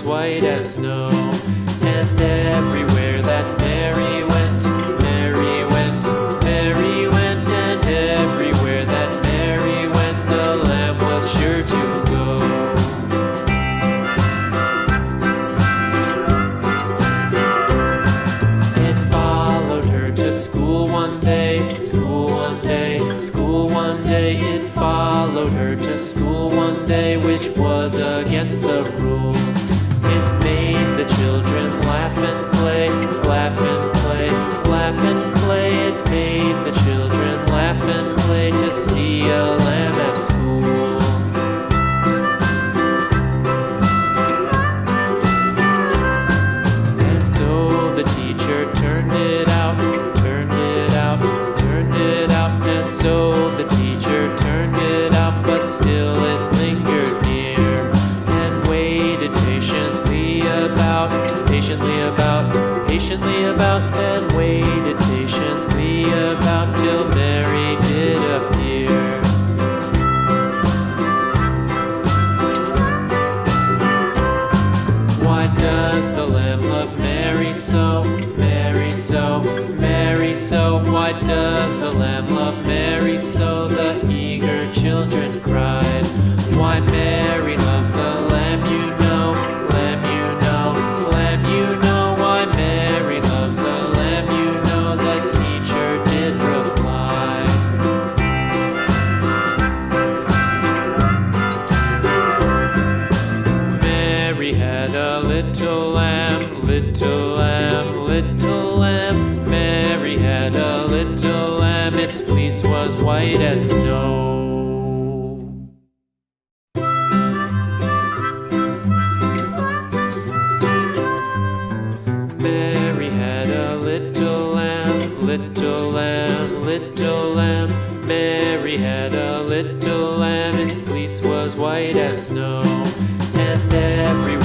white as snow. And everywhere that Mary went, Mary went, Mary went, and everywhere that Mary went, the lamb was sure to go. It followed her to school one day, school one day, school one day. It followed her to school one day, which was against the rules. It made the children laugh and play, laugh and play, laugh and play. It made the children laugh and play to see a lamb at school. And so the teacher turned it out, turned it out, turned it out. And so the teacher turned it out, but still it lingered near and waited patiently about, and waited patiently about till Mary did appear. Why does the lamb love Mary so, Mary so, Mary so? Why does the lamb love Mary so? The eager children cried. Why Mary loves the lamb, you know, lamb, you know, lamb, you know. Why Mary loves the lamb, you know, the teacher did reply. Mary had a little lamb, little lamb, little lamb. Mary had a little lamb, its fleece was white as snow. Mary had a little lamb, little lamb, little lamb. Mary had a little lamb, its fleece was white as snow. And everywhere